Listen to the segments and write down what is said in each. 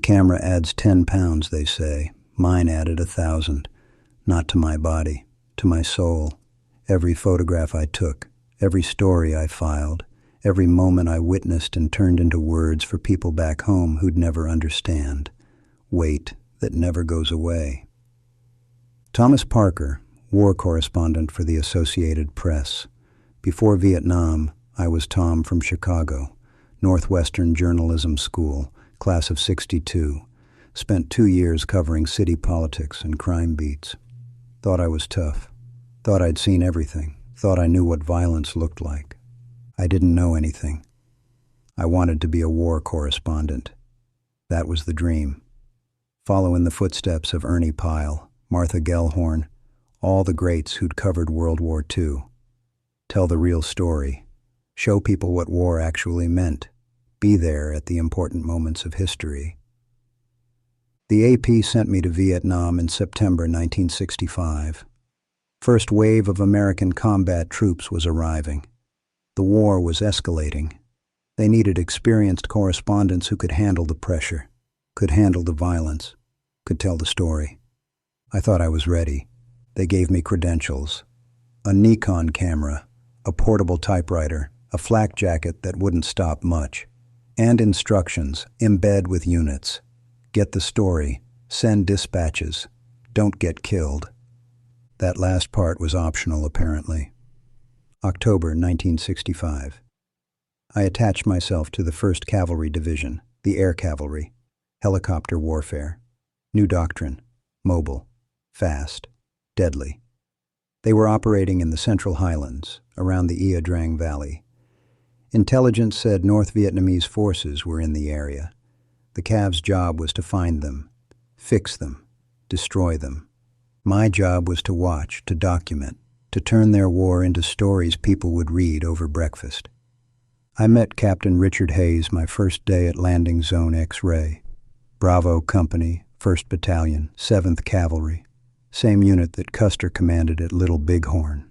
camera adds 10 pounds, they say. Mine added 1,000. Not to my body, to my soul. Every photograph I took, every story I filed, every moment I witnessed and turned into words for people back home who'd never understand. Weight that never goes away. Thomas Parker, war correspondent for the Associated Press. Before Vietnam, I was Tom from Chicago, Northwestern Journalism School, class of '62. Spent 2 years covering city politics and crime beats. Thought I was tough. Thought I'd seen everything. Thought I knew what violence looked like. I didn't know anything. I wanted to be a war correspondent. That was the dream. Follow in the footsteps of Ernie Pyle, Martha Gellhorn, all the greats who'd covered World War II. Tell the real story. Show people what war actually meant. Be there at the important moments of history. The AP sent me to Vietnam in September 1965. First wave of American combat troops was arriving. The war was escalating. They needed experienced correspondents who could handle the pressure, could handle the violence, could tell the story. I thought I was ready. They gave me credentials. A Nikon camera, a portable typewriter, a flak jacket that wouldn't stop much, and instructions, embed with units. Get the story, send dispatches, don't get killed. That last part was optional, apparently. October 1965. I attached myself to the 1st Cavalry Division, the Air Cavalry, helicopter warfare. New doctrine, mobile, fast, deadly. They were operating in the Central Highlands, around the Ia Drang Valley. Intelligence said North Vietnamese forces were in the area. The Cavs' job was to find them, fix them, destroy them. My job was to watch, to document, to turn their war into stories people would read over breakfast. I met Captain Richard Hayes my first day at Landing Zone X-Ray. Bravo Company, 1st Battalion, 7th Cavalry. Same unit that Custer commanded at Little Bighorn.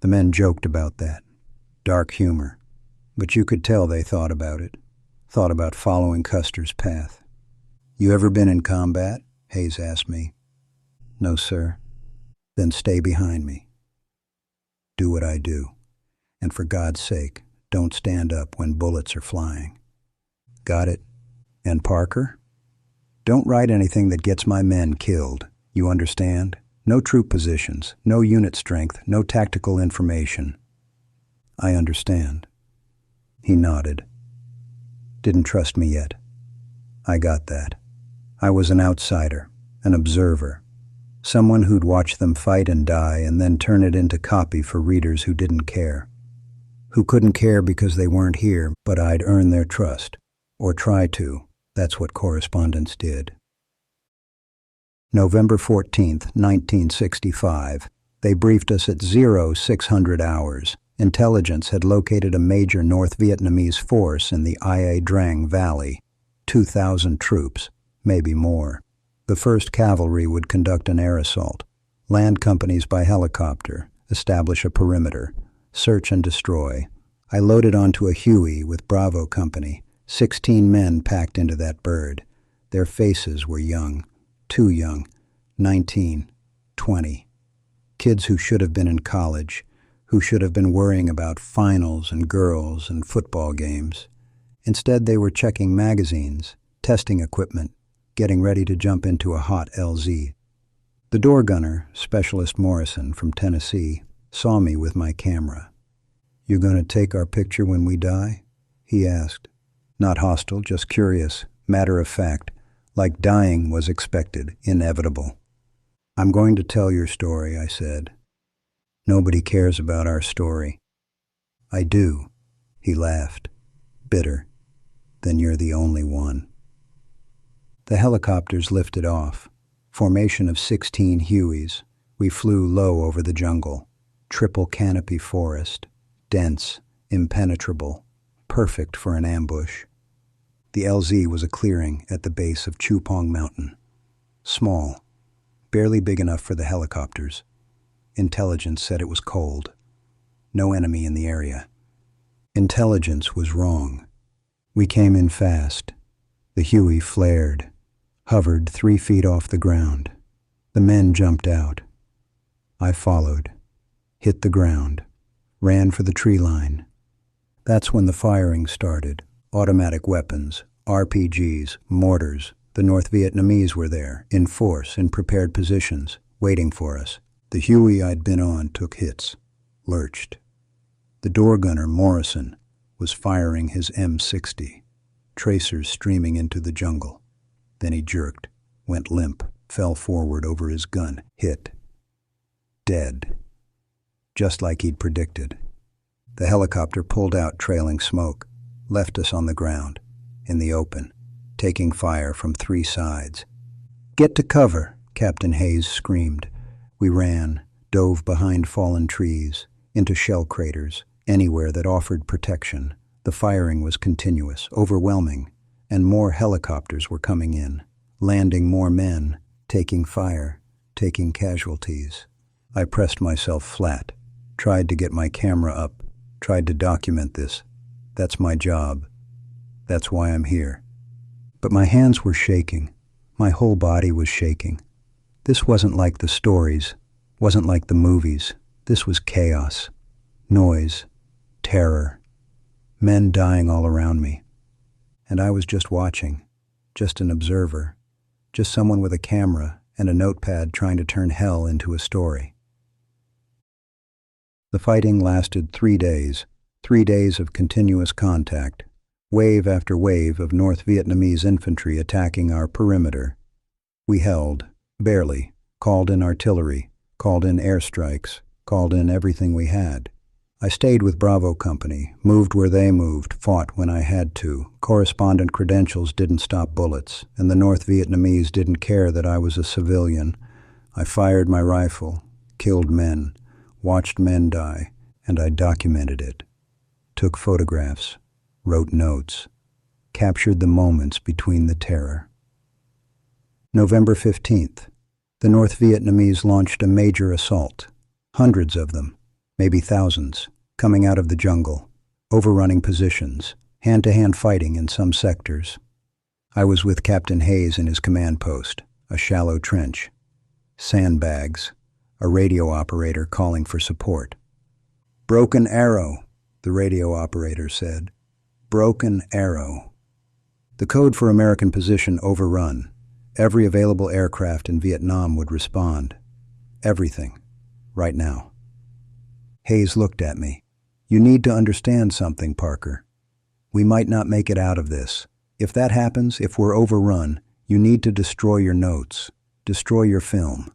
The men joked about that. Dark humor. But you could tell they thought about it. Thought about following Custer's path. "You ever been in combat?" Hayes asked me. "No, sir." "Then stay behind me. Do what I do. And for God's sake, don't stand up when bullets are flying." "Got it." "And Parker? Don't write anything that gets my men killed. You understand? No troop positions, no unit strength, no tactical information." "I understand." He nodded. Didn't trust me yet. I got that. I was an outsider, an observer, someone who'd watch them fight and die and then turn it into copy for readers who didn't care. Who couldn't care because they weren't here, but I'd earn their trust, or try to. That's what correspondents did. November 14th, 1965. They briefed us at 0600 hours. Intelligence had located a major North Vietnamese force in the Ia Drang Valley, 2,000 troops, maybe more. The 1st Cavalry would conduct an air assault, land companies by helicopter, establish a perimeter, search and destroy. I loaded onto a Huey with Bravo Company, 16 men packed into that bird. Their faces were young, too young, 19, 20. Kids who should have been in college, who should have been worrying about finals and girls and football games. Instead, they were checking magazines, testing equipment, getting ready to jump into a hot LZ. The door gunner, Specialist Morrison from Tennessee, saw me with my camera. "You gonna take our picture when we die?" he asked. Not hostile, just curious, matter of fact, like dying was expected, inevitable. "I'm going to tell your story," I said. "Nobody cares about our story." "I do." He laughed, bitter. "Then you're the only one." The helicopters lifted off. Formation of 16 Hueys. We flew low over the jungle. Triple canopy forest. Dense, impenetrable, perfect for an ambush. The LZ was a clearing at the base of Chupong Mountain. Small, barely big enough for the helicopters. Intelligence said it was cold. No enemy in the area. Intelligence was wrong. We came in fast. The Huey flared. hovered 3 feet off the ground. The men jumped out. I followed, hit the ground, ran for the tree line. That's when the firing started. Automatic weapons, RPGs, mortars. The North Vietnamese were there, in force, in prepared positions, waiting for us. The Huey I'd been on took hits, lurched. The door gunner, Morrison, was firing his M60, tracers streaming into the jungle. Then he jerked, went limp, fell forward over his gun, hit. Dead. Just like he'd predicted. The helicopter pulled out trailing smoke, left us on the ground, in the open, taking fire from 3 sides. "Get to cover," Captain Hayes screamed. We ran, dove behind fallen trees, into shell craters, anywhere that offered protection. The firing was continuous, overwhelming, and more helicopters were coming in, landing more men, taking fire, taking casualties. I pressed myself flat, tried to get my camera up, tried to document this. That's my job. That's why I'm here. But my hands were shaking. My whole body was shaking. This wasn't like the stories, wasn't like the movies. This was chaos, noise, terror, men dying all around me. And I was just watching, just an observer, just someone with a camera and a notepad trying to turn hell into a story. The fighting lasted 3 days, 3 days of continuous contact, wave after wave of North Vietnamese infantry attacking our perimeter. We held, barely, called in artillery, called in airstrikes, called in everything we had. I stayed with Bravo Company, moved where they moved, fought when I had to. Correspondent credentials didn't stop bullets, and the North Vietnamese didn't care that I was a civilian. I fired my rifle, killed men, watched men die, and I documented it. Took photographs, wrote notes, captured the moments between the terror. November 15th, the North Vietnamese launched a major assault. Hundreds of them, maybe thousands, coming out of the jungle, overrunning positions, hand-to-hand fighting in some sectors. I was with Captain Hayes in his command post, a shallow trench, sandbags, a radio operator calling for support. "Broken arrow," the radio operator said. "Broken arrow." The code for American position overrun. Every available aircraft in Vietnam would respond. Everything. Right now. Hayes looked at me. "You need to understand something, Parker. We might not make it out of this. If that happens, if we're overrun, you need to destroy your notes. Destroy your film.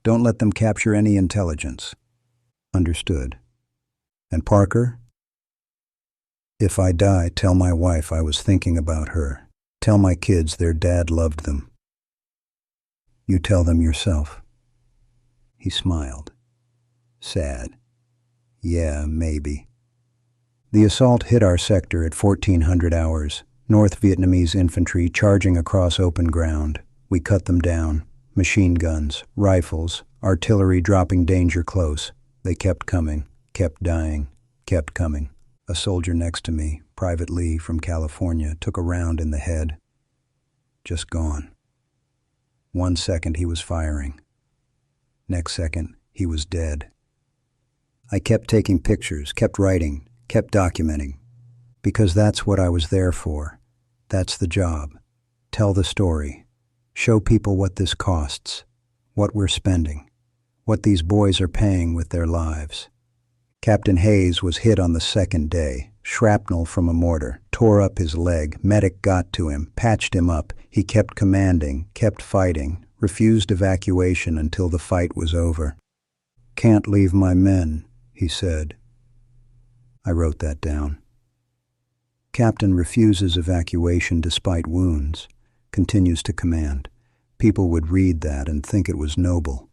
Don't let them capture any intelligence." Understood. "And Parker? If I die, tell my wife I was thinking about her. Tell my kids their dad loved them." "You tell them yourself." He smiled. Sad. "Yeah, maybe." The assault hit our sector at 1400 hours. North Vietnamese infantry charging across open ground. We cut them down. Machine guns, rifles, artillery dropping danger close. They kept coming, kept dying, kept coming. A soldier next to me, Private Lee from California, took a round in the head. Just gone. 1 second he was firing. Next second, he was dead. I kept taking pictures, kept writing, kept documenting. Because that's what I was there for. That's the job. Tell the story. Show people what this costs, what we're spending, what these boys are paying with their lives. Captain Hayes was hit on the 2nd day. Shrapnel from a mortar, tore up his leg. Medic got to him, patched him up. He kept commanding, kept fighting, refused evacuation until the fight was over. "Can't leave my men," he said. I wrote that down. Captain refuses evacuation despite wounds, continues to command. People would read that and think it was noble.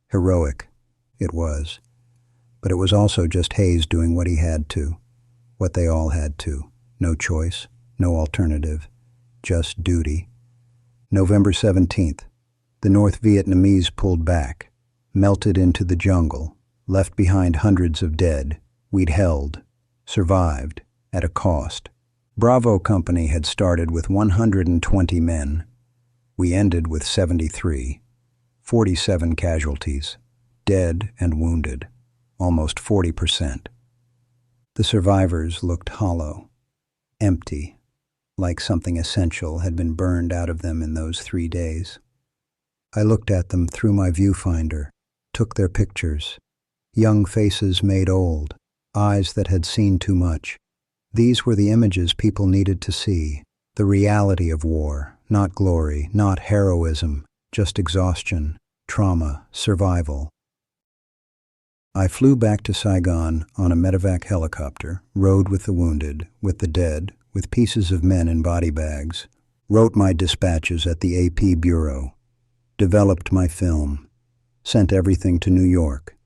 Heroic. It was. But it was also just Hayes doing what he had to. What they all had to. No choice, no alternative, just duty. November 17th, the North Vietnamese pulled back, melted into the jungle, left behind hundreds of dead. We'd held, survived, at a cost. Bravo Company had started with 120 men. We ended with 73, 47 casualties, dead and wounded, almost 40%. The survivors looked hollow, empty, like something essential had been burned out of them in those 3 days. I looked at them through my viewfinder, took their pictures. Young faces made old, eyes that had seen too much. These were the images people needed to see, the reality of war, not glory, not heroism, just exhaustion, trauma, survival. I flew back to Saigon on a medevac helicopter, rode with the wounded, with the dead, with pieces of men in body bags, wrote my dispatches at the AP Bureau, developed my film, sent everything to New York.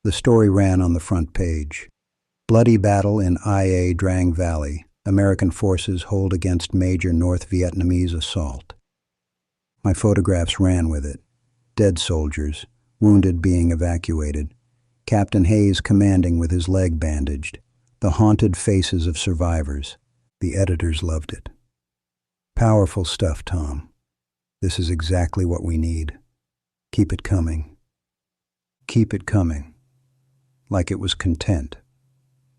The story ran on the front page. Bloody battle in Ia Drang Valley. American forces hold against major North Vietnamese assault. My photographs ran with it. Dead soldiers, wounded being evacuated. Captain Hayes commanding with his leg bandaged. The haunted faces of survivors. The editors loved it. Powerful stuff, Tom. This is exactly what we need. Keep it coming. Keep it coming. Like it was content.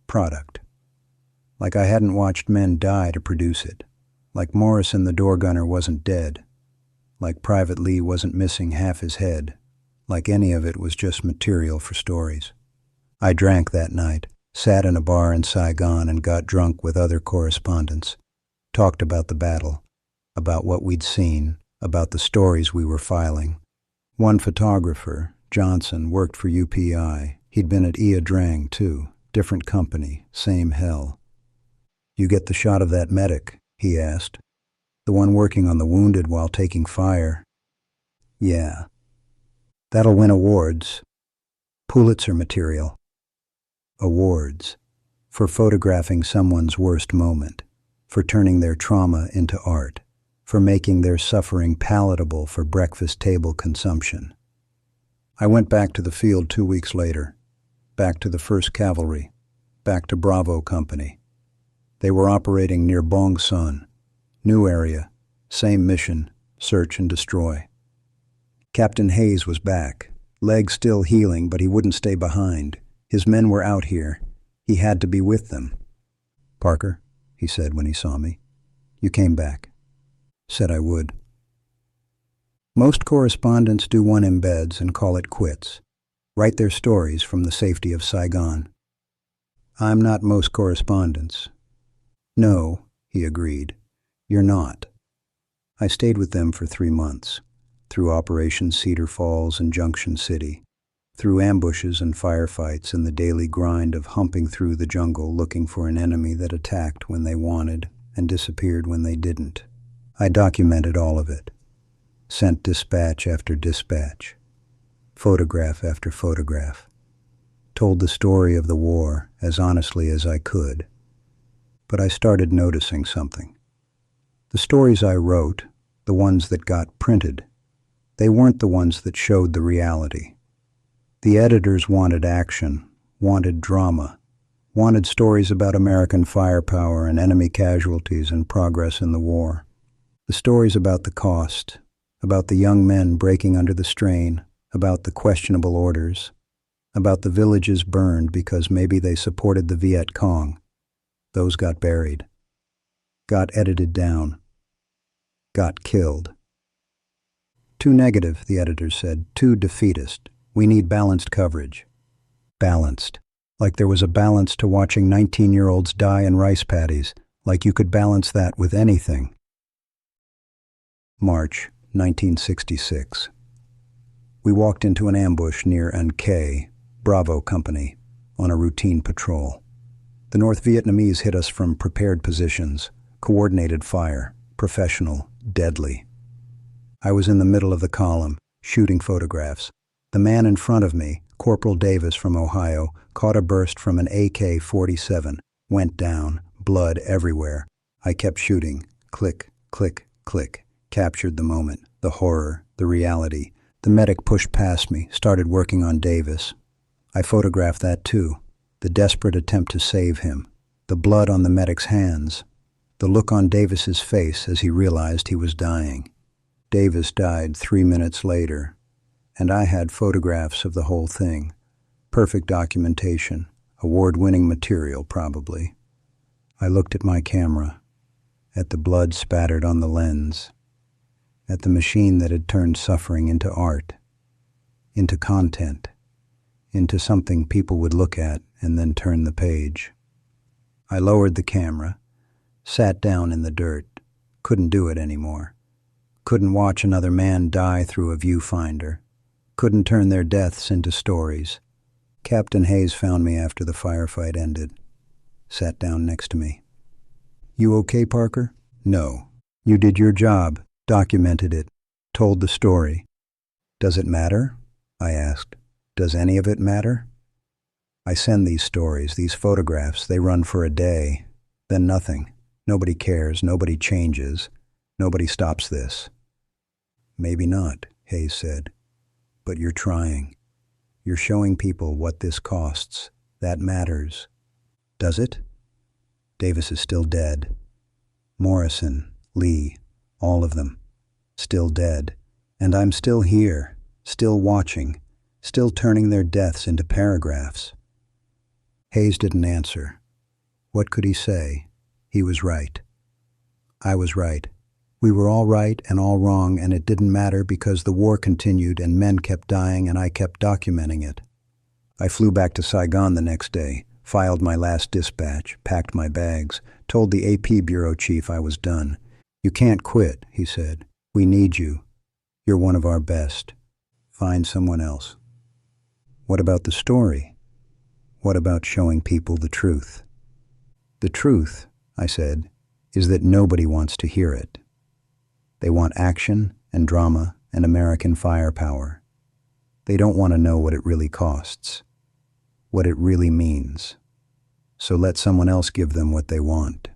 Product. Like I hadn't watched men die to produce it. Like Morrison the door gunner wasn't dead. Like Private Lee wasn't missing half his head. Like any of it was just material for stories. I drank that night, sat in a bar in Saigon and got drunk with other correspondents. Talked about the battle, about what we'd seen, about the stories we were filing. One photographer, Johnson, worked for UPI. He'd been at Ia Drang, too. Different company, same hell. You get the shot of that medic, he asked. The one working on the wounded while taking fire. Yeah. That'll win awards. Pulitzer material. Awards. For photographing someone's worst moment. For turning their trauma into art. For making their suffering palatable for breakfast table consumption. I went back to the field 2 weeks later. Back to the 1st Cavalry. Back to Bravo Company. They were operating near Bong Son. New area. Same mission. Search and destroy. Captain Hayes was back. Leg still healing, but he wouldn't stay behind. His men were out here. He had to be with them. Parker, he said when he saw me. You came back. Said I would. Most correspondents do one embeds and call it quits. Write their stories from the safety of Saigon. I'm not most correspondents. No, he agreed. You're not. I stayed with them for 3 months, through Operation Cedar Falls and Junction City, through ambushes and firefights and the daily grind of humping through the jungle looking for an enemy that attacked when they wanted and disappeared when they didn't. I documented all of it. Sent dispatch after dispatch. Photograph after photograph. Told the story of the war as honestly as I could. But I started noticing something. The stories I wrote, the ones that got printed, they weren't the ones that showed the reality. The editors wanted action, wanted drama, wanted stories about American firepower and enemy casualties and progress in the war. The stories about the cost, about the young men breaking under the strain, about the questionable orders, about the villages burned because maybe they supported the Viet Cong. Those got buried, got edited down, got killed. Too negative, the editors said, too defeatist. We need balanced coverage. Balanced. Like there was a balance to watching 19-year-olds die in rice paddies, like you could balance that with anything. March 1966. We walked into an ambush near An Khe, Bravo Company, on a routine patrol. The North Vietnamese hit us from prepared positions, coordinated fire, professional, deadly. I was in the middle of the column, shooting photographs. The man in front of me, Corporal Davis from Ohio, caught a burst from an AK-47, went down, blood everywhere. I kept shooting. Click, click, click. Captured the moment, the horror, the reality. The medic pushed past me, started working on Davis. I photographed that too. The desperate attempt to save him. The blood on the medic's hands. The look on Davis's face as he realized he was dying. Davis died 3 minutes later, and I had photographs of the whole thing. Perfect documentation, award-winning material probably. I looked at my camera, at the blood spattered on the lens, at the machine that had turned suffering into art, into content, into something people would look at and then turn the page. I lowered the camera, sat down in the dirt, couldn't do it anymore. Couldn't watch another man die through a viewfinder. Couldn't turn their deaths into stories. Captain Hayes found me after the firefight ended. Sat down next to me. "You okay, Parker?" "No." "You did your job, documented it, told the story. Does it matter?" I asked. "Does any of it matter?" I send these stories, these photographs, they run for a day. Then nothing. Nobody cares, nobody changes, nobody stops this. "Maybe not," Hayes said. "But you're trying. You're showing people what this costs. That matters." "Does it?" Davis is still dead. Morrison, Lee, all of them, still dead. And I'm still here, still watching, still turning their deaths into paragraphs. Hayes didn't answer. What could he say? He was right. I was right. We were all right and all wrong, and it didn't matter because the war continued and men kept dying and I kept documenting it. I flew back to Saigon the next day, filed my last dispatch, packed my bags, told the AP bureau chief I was done. "You can't quit," he said. "We need you. You're one of our best. Find someone else." What about the story? What about showing people the truth? "The truth," I said, "is that nobody wants to hear it. They want action and drama and American firepower. They don't want to know what it really costs, what it really means. So let someone else give them what they want."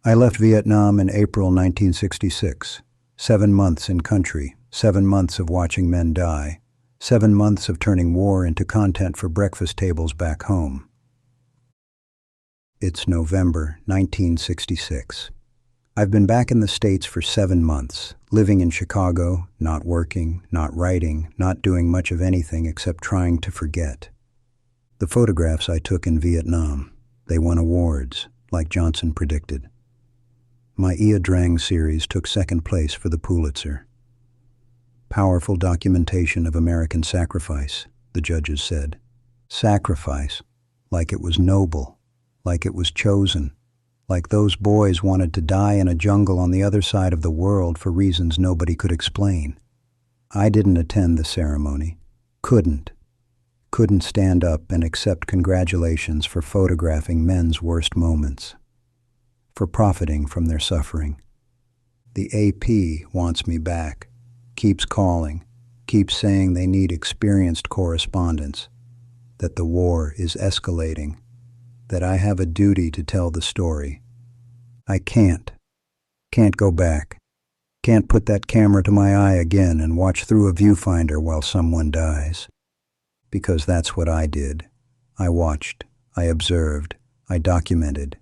I left Vietnam in April 1966. 7 months in country, 7 months of watching men die, 7 months of turning war into content for breakfast tables back home. It's November 1966. I've been back in the States for 7 months, living in Chicago, not working, not writing, not doing much of anything except trying to forget. The photographs I took in Vietnam, they won awards, like Johnson predicted. My Ia Drang series took second place for the Pulitzer. Powerful documentation of American sacrifice, the judges said. Sacrifice, like it was noble, like it was chosen, like those boys wanted to die in a jungle on the other side of the world for reasons nobody could explain. I didn't attend the ceremony. Couldn't stand up and accept congratulations for photographing men's worst moments, for profiting from their suffering. The AP wants me back, keeps calling, keeps saying they need experienced correspondents, that the war is escalating, that I have a duty to tell the story. I can't go back, can't put that camera to my eye again and watch through a viewfinder while someone dies. Because that's what I did. I watched, I observed, I documented.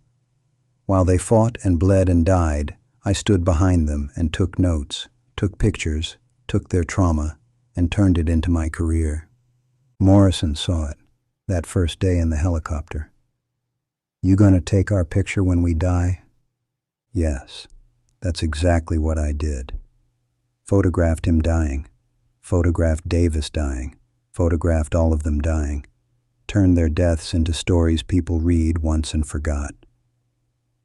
While they fought and bled and died, I stood behind them and took notes, took pictures, took their trauma, and turned it into my career. Morrison saw it, that first day in the helicopter. "You gonna take our picture when we die?" Yes, that's exactly what I did. Photographed him dying, photographed Davis dying, photographed all of them dying, turned their deaths into stories people read once and forgot.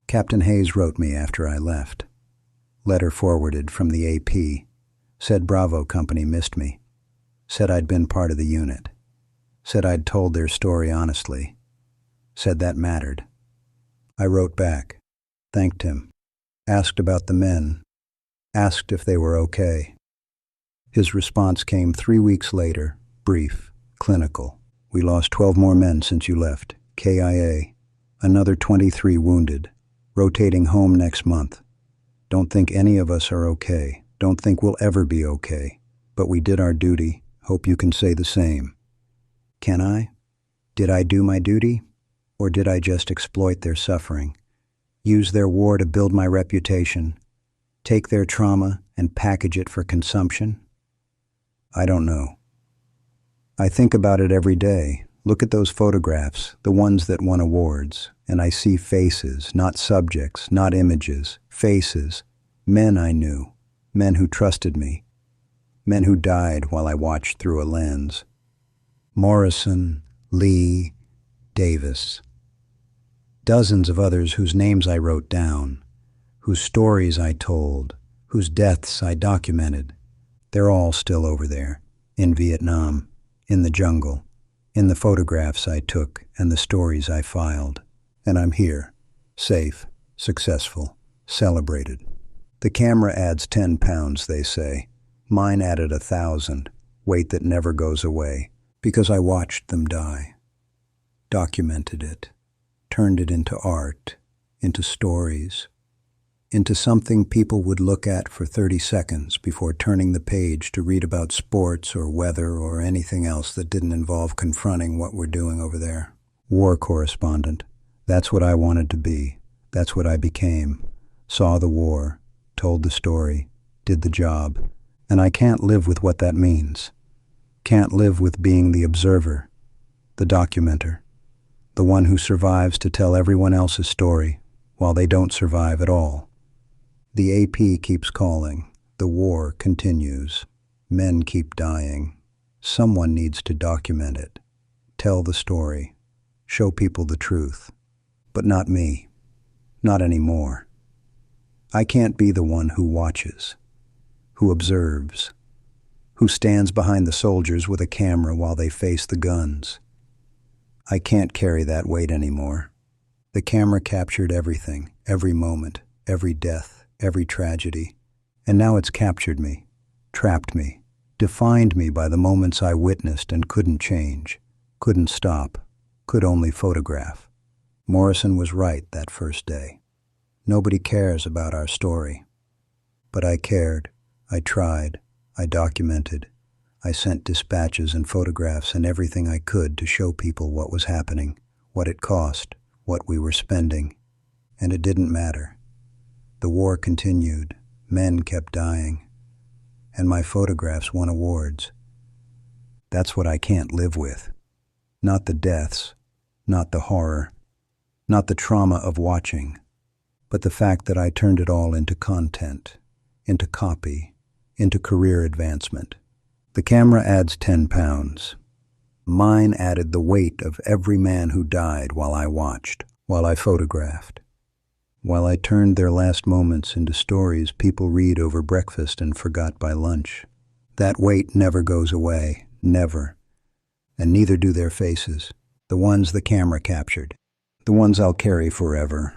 Captain Hayes wrote me after I left. Letter forwarded from the AP. Said Bravo Company missed me. Said I'd been part of the unit. Said I'd told their story honestly. Said that mattered. I wrote back, thanked him, asked about the men, asked if they were okay. His response came 3 weeks later, brief, clinical. "We lost 12 more men since you left. KIA. Another 23 wounded. Rotating home next month. Don't think any of us are okay. Don't think we'll ever be okay. But we did our duty. Hope you can say the same." Can I? Did I do my duty? Or did I just exploit their suffering? Use their war to build my reputation? Take their trauma and package it for consumption? I don't know. I think about it every day. Look at those photographs, the ones that won awards, and I see faces, not subjects, not images, faces, men I knew, men who trusted me, men who died while I watched through a lens. Morrison, Lee, Davis. Dozens of others whose names I wrote down, whose stories I told, whose deaths I documented. They're all still over there, in Vietnam, in the jungle, in the photographs I took and the stories I filed. And I'm here, safe, successful, celebrated. The camera adds 10 pounds, they say. Mine added 1,000, weight that never goes away, because I watched them die, documented it, turned it into art, into stories, into something people would look at for 30 seconds before turning the page to read about sports or weather or anything else that didn't involve confronting what we're doing over there. War correspondent. That's what I wanted to be. That's what I became. Saw the war, told the story, did the job. And I can't live with what that means. Can't live with being the observer, the documenter, the one who survives to tell everyone else's story while they don't survive at all. The AP keeps calling. The war continues. Men keep dying. Someone needs to document it, tell the story, show people the truth. But not me. Not anymore. I can't be the one who watches, who observes, who stands behind the soldiers with a camera while they face the guns. I can't carry that weight anymore. The camera captured everything, every moment, every death, every tragedy, and now it's captured me, trapped me, defined me by the moments I witnessed and couldn't change, couldn't stop, could only photograph. Morrison was right that first day. Nobody cares about our story. But I cared. I tried. I documented. I sent dispatches and photographs and everything I could to show people what was happening, what it cost, what we were spending. And it didn't matter. The war continued. Men kept dying. And my photographs won awards. That's what I can't live with. Not the deaths, not the horror, not the trauma of watching, but the fact that I turned it all into content, into copy, into career advancement. The camera adds 10 pounds. Mine added the weight of every man who died while I watched, while I photographed, while I turned their last moments into stories people read over breakfast and forgot by lunch. That weight never goes away, never. And neither do their faces, the ones the camera captured, the ones I'll carry forever.